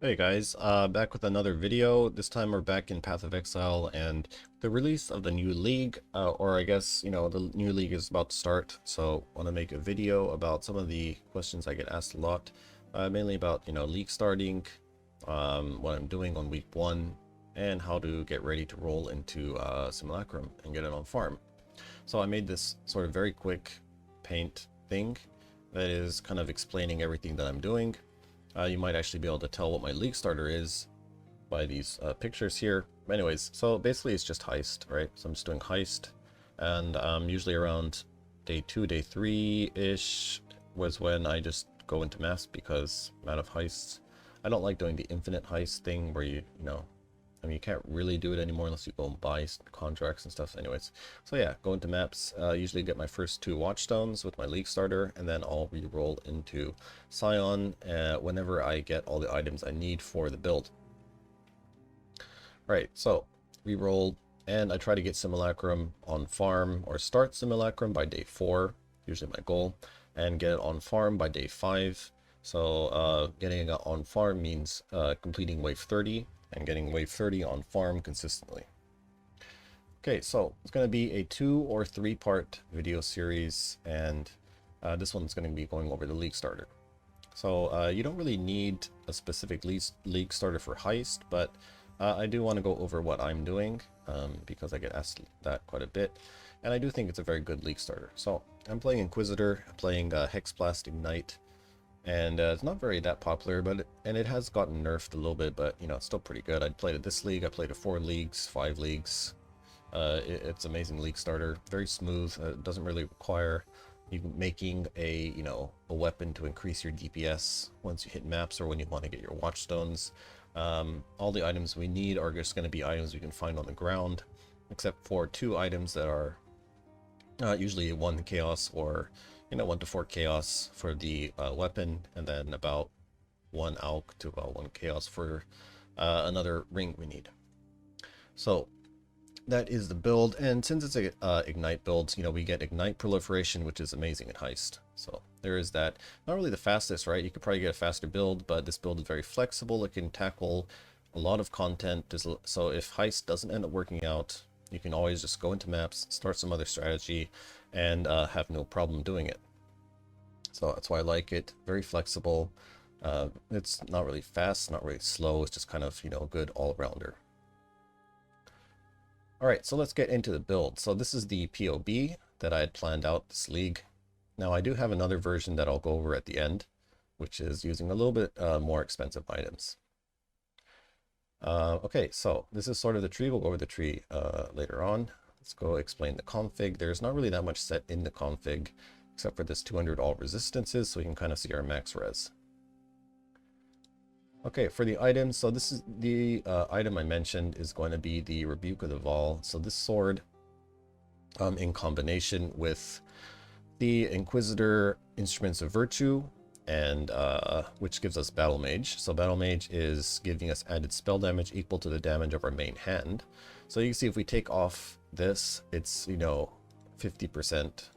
Hey guys, back with another video. This time we're back in Path of Exile and the release of the new league, or I guess, the new league is about to start. So I want to make a video about some of the questions I get asked a lot, mainly about, league starting, what I'm doing on week 1, and how to get ready to roll into Simulacrum and get it on farm. So I made this sort of very quick paint thing that is kind of explaining everything that I'm doing. You might actually be able to tell what my league starter is by these pictures here. Anyways, so basically it's just heist, right? So I'm just doing heist, and usually around day 2, day 3-ish was when I just go into maps because I'm out of heists. I don't like doing the infinite heist thing where you can't really do it anymore unless you go and buy contracts and stuff. Anyways, so yeah, go into maps, usually get my first 2 watchstones with my league starter, and then I'll re-roll into Scion whenever I get all the items I need for the build. Right, so re-roll, and I try to get Simulacrum on farm, or start Simulacrum by day 4, usually my goal, and get it on farm by day 5. So getting it on farm means completing wave 30, and getting wave 30 on farm consistently. Okay, so it's going to be a 2 or 3 part video series, and this one's going to be going over the league starter. So you don't really need a specific league starter for heist, but I do want to go over what I'm doing because I get asked that quite a bit, and I do think it's a very good league starter. So I'm playing Inquisitor, playing Hexblast Ignite, and it's not very that popular, but it has gotten nerfed a little bit, but it's still pretty good. I played it this league, I played it 4 leagues, 5 leagues. It's amazing league starter, very smooth. It doesn't really require you making a weapon to increase your DPS once you hit maps or when you want to get your watchstones. All the items we need are just going to be items we can find on the ground, except for 2 items that are usually 1 chaos or 1 to 4 chaos for the weapon, and then about 1 alch to about 1 chaos for another ring we need. So that is the build, and since it's a ignite build, we get ignite proliferation, which is amazing at heist. So there is that. Not really the fastest, right? You could probably get a faster build, but this build is very flexible. It can tackle a lot of content. So if heist doesn't end up working out, you can always just go into maps, start some other strategy, and have no problem doing it. So that's why I like it. Very flexible. It's not really fast, not really slow. It's just kind of, a good all-rounder. All right, so let's get into the build. So this is the POB that I had planned out this league. Now I do have another version that I'll go over at the end, which is using a little bit more expensive items. Okay, so this is sort of the tree. We'll go over the tree later on. Let's go explain the config. There's not really that much set in the config, except for this 200 all resistances, so we can kind of see our max res. Okay, for the items, so this is the item I mentioned is going to be the Rebuke of the Vaal. So this sword, in combination with the Inquisitor Instruments of Virtue, and which gives us Battle Mage. So Battle Mage is giving us added spell damage equal to the damage of our main hand. So you can see if we take off this, it's 50%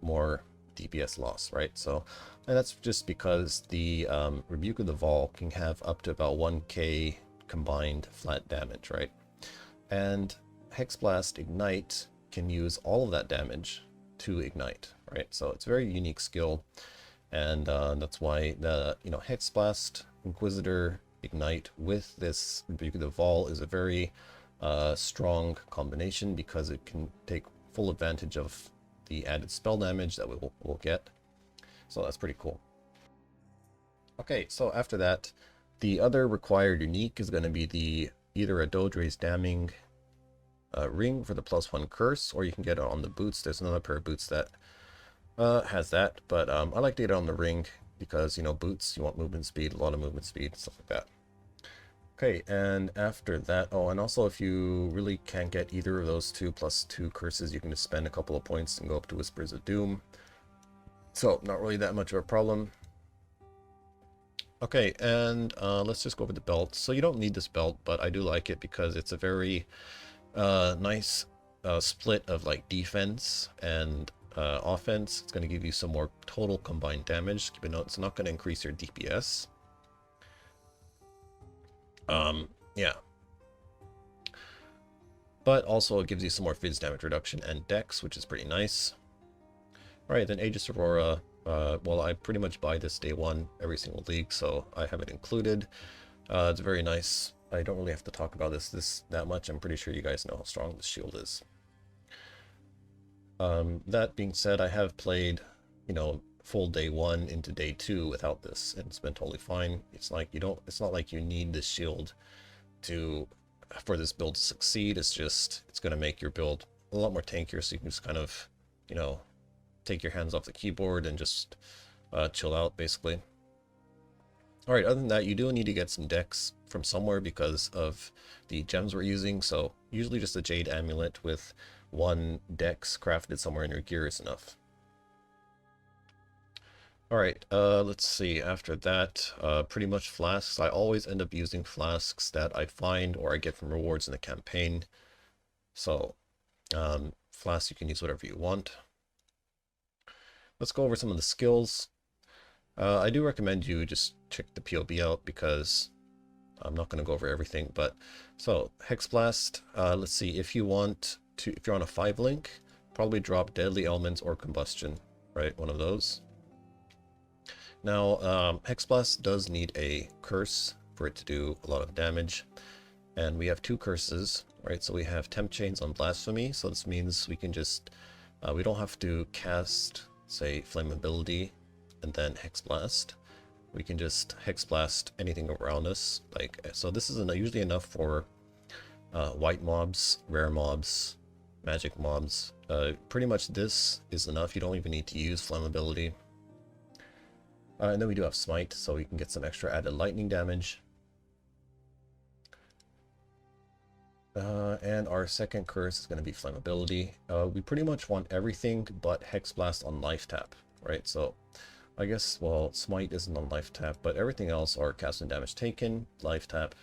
more DPS loss, right? So, and that's just because the Rebuke of the Vaal can have up to about 1k combined flat damage, right? And Hexblast Ignite can use all of that damage to ignite, right? So it's a very unique skill, and that's why the Hexblast Inquisitor Ignite with this Rebuke of the Vaal is a very strong combination because it can take full advantage of the added spell damage that we'll get. So that's pretty cool. Okay, so after that, the other required unique is going to be the either a Dodre's Damning ring for the +1 curse, or you can get it on the boots. There's another pair of boots that has that, but I like to get it on the ring because boots, you want movement speed, a lot of movement speed, stuff like that. Okay, and after that, oh, and also if you really can't get either of those 2 +2 curses, you can just spend a couple of points and go up to Whispers of Doom. So, not really that much of a problem. Okay, and let's just go over the belt. So you don't need this belt, but I do like it because it's a very nice split of like defense and offense. It's going to give you some more total combined damage. Keep a note, it's not going to increase your DPS. Yeah. But also it gives you some more phys damage reduction and dex, which is pretty nice. Alright, then Aegis Aurora. Well, I pretty much buy this day one every single league, so I have it included. It's very nice. I don't really have to talk about this that much. I'm pretty sure you guys know how strong this shield is. That being said, I have played, you know, full day one into day two without this, and it's been totally fine. It's like it's not like you need this shield for this build to succeed. It's just, it's going to make your build a lot more tankier, so you can just kind of, you know, take your hands off the keyboard and just chill out, basically. Alright, other than that, you do need to get some dex from somewhere because of the gems we're using, so usually just a Jade Amulet with one dex crafted somewhere in your gear is enough. Alright, let's see, after that, pretty much flasks. I always end up using flasks that I find or I get from rewards in the campaign. So, flasks you can use whatever you want. Let's go over some of the skills. I do recommend you just check the POB out because I'm not going to go over everything, but so Hexblast, let's see, if you're on a 5-link, probably drop Deadly Elements or Combustion, right? One of those. Now, Hexblast does need a curse for it to do a lot of damage, and we have 2 curses, right? So we have Temp Chains on Blasphemy, so this means we can just, we don't have to cast, say, Flammability and then Hexblast. We can just Hexblast anything around us, like, so this is usually enough for white mobs, rare mobs, magic mobs. Pretty much this is enough. You don't even need to use Flammability. And then we do have Smite, so we can get some extra added lightning damage. And our second curse is going to be Flammability. We pretty much want everything but Hexblast on life tap, right? So I guess, well, Smite isn't on life tap, but everything else are cast and damage taken, life tap,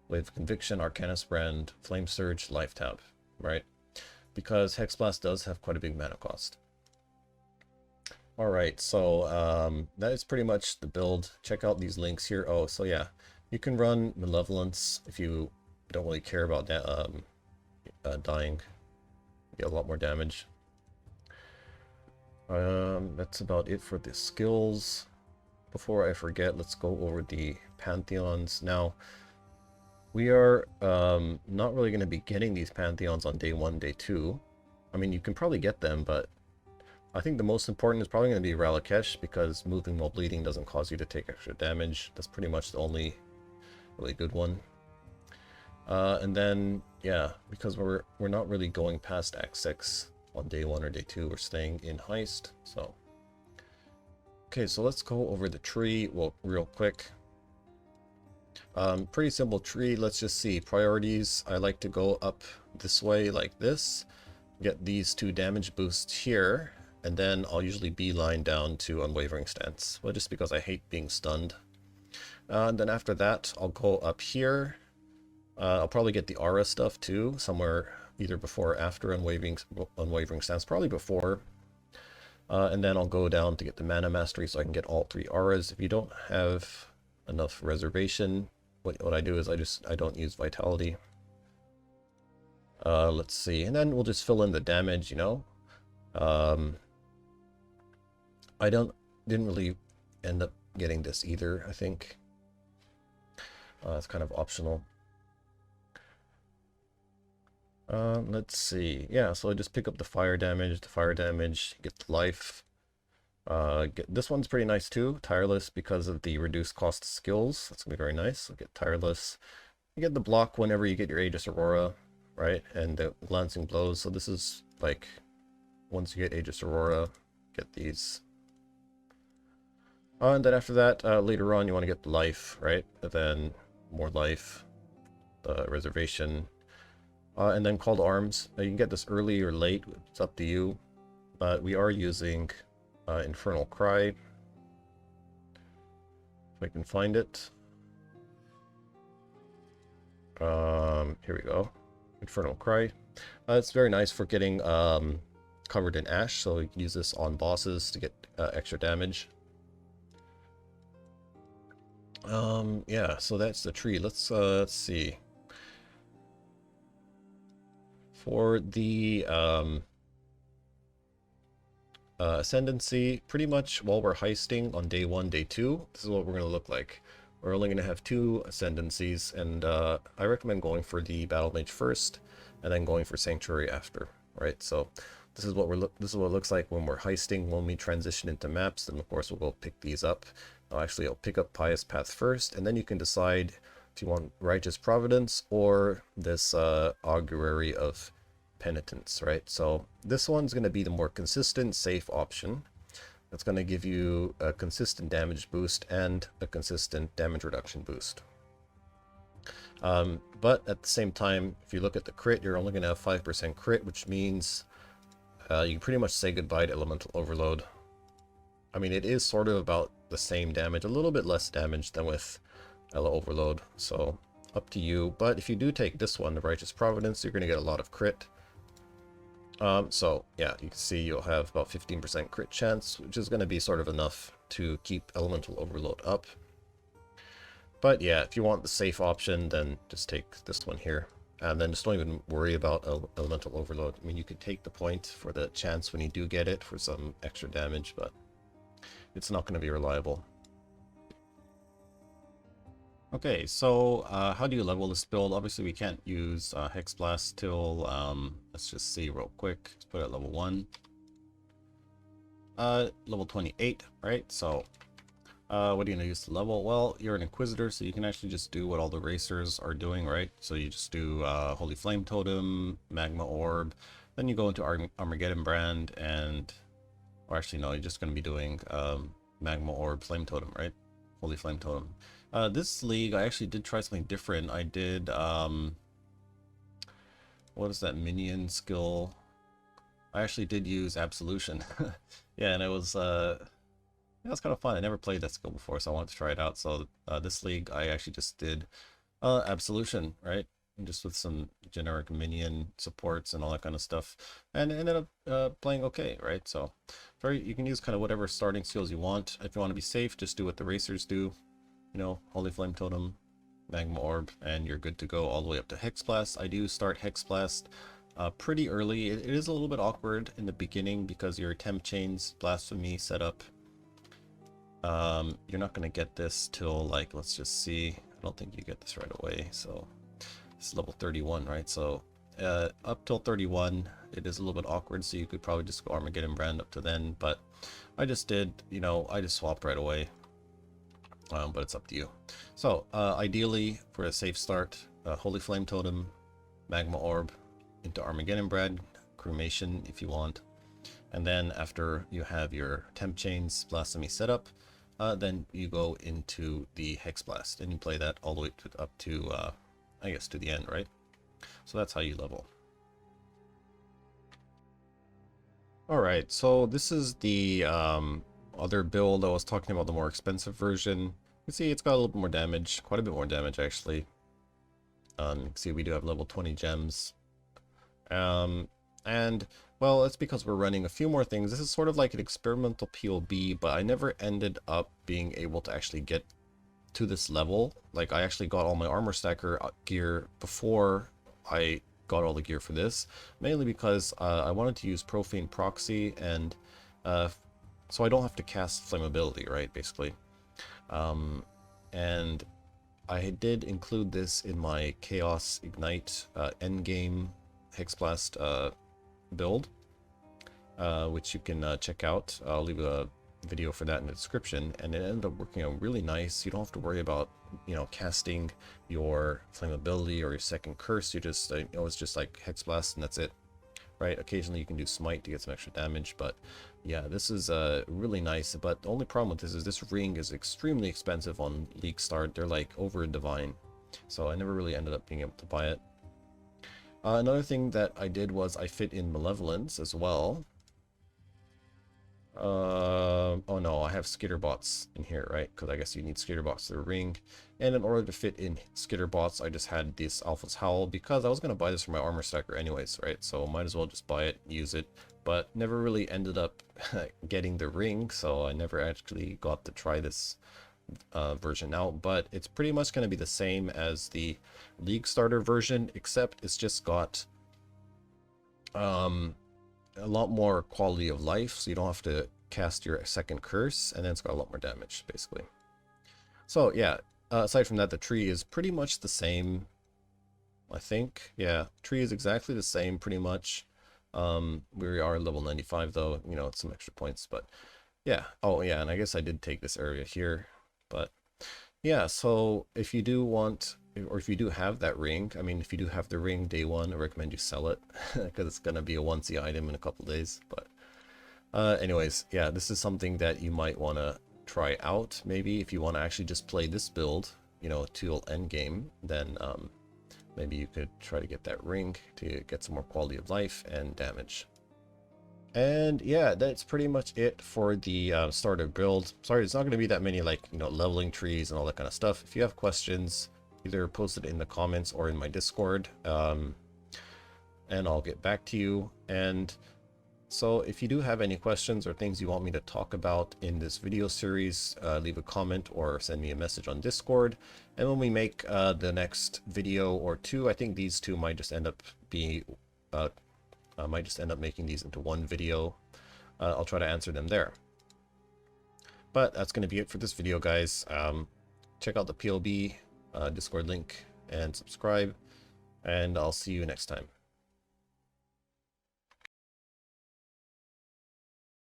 Wave of Conviction, Arcanist Brand, Flame Surge, life tap, right? Because Hexblast does have quite a big mana cost. Alright, so that is pretty much the build. Check out these links here. Oh, so yeah, you can run Malevolence if you don't really care about dying. You get a lot more damage. That's about it for the skills. Before I forget, let's go over the Pantheons. Now, we are not really going to be getting these Pantheons on day 1, day 2. I mean, you can probably get them, but I think the most important is probably going to be Ralakesh, because moving while bleeding doesn't cause you to take extra damage. That's pretty much the only really good one. And then, yeah, because we're not really going past Act 6 on day 1 or day 2, we're staying in Heist, so. Okay, so let's go over the tree real quick. Pretty simple tree. Let's just see. Priorities, I like to go up this way like this. Get these 2 damage boosts here. And then I'll usually beeline down to Unwavering Stance. Well, just because I hate being stunned. And then after that, I'll go up here. I'll probably get the aura stuff too, somewhere either before or after Unwavering Stance, probably before. And then I'll go down to get the Mana Mastery so I can get all 3 auras. If you don't have enough reservation, what I do is I don't use Vitality. Let's see, and then we'll just fill in the damage, you know. I didn't really end up getting this either, I think. It's kind of optional. Let's see. Yeah, so I just pick up the fire damage, get the life. This one's pretty nice too, Tireless, because of the reduced cost skills. That's gonna be very nice. So get Tireless. You get the block whenever you get your Aegis Aurora, right? And the Glancing Blows. So this is like, once you get Aegis Aurora, get these. And then after that, later on, you want to get the life, right? And then more life, the reservation, and then Call to Arms. You can get this early or late, it's up to you. But we are using Infernal Cry. If I can find it. Here we go. Infernal Cry. It's very nice for getting covered in ash, so you can use this on bosses to get extra damage. Yeah, so that's the tree. Let's see. For the Ascendancy, pretty much while we're heisting on day 1, day 2, this is what we're going to look like. We're only going to have 2 Ascendancies, and I recommend going for the Battle Mage first, and then going for Sanctuary after, right? So this is what this is what it looks like when we're heisting. When we transition into maps, then of course we'll go pick these up. Actually, I'll pick up Pious Path first, and then you can decide if you want Righteous Providence or this Augury of Penitence, right? So this one's going to be the more consistent, safe option. That's going to give you a consistent damage boost and a consistent damage reduction boost. But at the same time, if you look at the crit, you're only going to have 5% crit, which means you can pretty much say goodbye to Elemental Overload. I mean, it is sort of about the same damage, a little bit less damage than with Ela Overload, so up to you. But if you do take this one, the Righteous Providence, you're going to get a lot of crit. So yeah, you can see you'll have about 15% crit chance, which is going to be sort of enough to keep Elemental Overload up. But yeah, if you want the safe option, then just take this one here. And then just don't even worry about Elemental Overload. I mean, you could take the point for the chance when you do get it for some extra damage, but it's not going to be reliable. Okay, so how do you level this build? Obviously, we can't use Hexblast till, let's just see real quick. Let's put it at level 1. Level 28, right? So, what are you going to use to level? Well, you're an Inquisitor, so you can actually just do what all the racers are doing, right? So you just do Holy Flame Totem, Magma Orb, then you go into Armageddon Brand, and... Or actually, no, you're just going to be doing Magma Orb, Flame Totem, right? Holy Flame Totem. This league, I actually did try something different. I did, what is that minion skill? I actually did use Absolution. Yeah, and it was kind of fun. I never played that skill before, so I wanted to try it out. So this league, I actually just did Absolution, right? And just with some generic minion supports and all that kind of stuff, and it ended up playing okay, right? So you can use kind of whatever starting skills you want. If you want to be safe, just do what the racers do, you know, Holy Flame Totem, Magma Orb, and you're good to go all the way up to Hexblast. I do start Hexblast pretty early. It is a little bit awkward in the beginning because your Temp Chains, Blasphemy setup, you're not going to get this till, like, let's just see. I don't think you get this right away, so it's level 31, right? So up till 31, it is a little bit awkward, so you could probably just go Armageddon Brand up to then, but I just did, you know, I just swapped right away. But it's up to you. So ideally, for a safe start, Holy Flame Totem, Magma Orb, into Armageddon Brand, Cremation if you want, and then after you have your Temp Chains, Blasphemy setup, then you go into the Hexblast, and you play that all the way up to, I guess, to the end, right? So that's how you level. Alright, so this is the other build I was talking about, the more expensive version. You can see it's got a little bit more damage, quite a bit more damage actually. You can see we do have level 20 gems. And, well, it's because we're running a few more things. This is sort of like an experimental POB, but I never ended up being able to actually get to this level. Like, I actually got all my armor stacker gear before I got all the gear for this, mainly because I wanted to use Profane Proxy, and so I don't have to cast Flammability, right, basically. And I did include this in my Chaos Ignite Endgame Hexblast build, which you can check out. I'll leave a video for that in the description, and it ended up working out really nice. You don't have to worry about, you know, casting your Flammability or your second curse. You just, you know, it's just like Hexblast and that's it, right? Occasionally you can do Smite to get some extra damage, but yeah, this is really nice. But the only problem with this is this ring is extremely expensive on League Start. They're like over Divine, so I never really ended up being able to buy it. Another thing that I did was I fit in Malevolence as well. Oh no, I have Skitterbots in here, right? Because I guess you need Skitterbots to the ring. And in order to fit in Skitterbots, I just had this Alpha's Howl because I was going to buy this for my armor stacker anyways, right? So might as well just buy it, use it. But never really ended up getting the ring, so I never actually got to try this version out, but it's pretty much going to be the same as the League starter version, except it's just got a lot more quality of life, so you don't have to cast your second curse, and then it's got a lot more damage, basically. So yeah, aside from that, the tree is pretty much the same, I think. Yeah, tree is exactly the same, pretty much. We are level 95 though, you know, it's some extra points, but yeah. Oh yeah, and I guess I did take this area here, but yeah, so if you do want, or if you do have that ring, I mean, if you do have the ring day one, I recommend you sell it because it's going to be a onesie item in a couple days. But anyways, yeah, this is something that you might want to try out. Maybe if you want to actually just play this build, you know, till endgame, then maybe you could try to get that ring to get some more quality of life and damage. And yeah, that's pretty much it for the starter build. Sorry, it's not going to be that many, like, you know, leveling trees and all that kind of stuff. If you have questions, either post it in the comments or in my Discord, and I'll get back to you. And so if you do have any questions or things you want me to talk about in this video series, leave a comment or send me a message on Discord. And when we make the next video or two, I think these two might just end up being I might just end up making these into one video. I'll try to answer them there. But that's going to be it for this video, guys. Check out the PLB Discord link and subscribe, and I'll see you next time.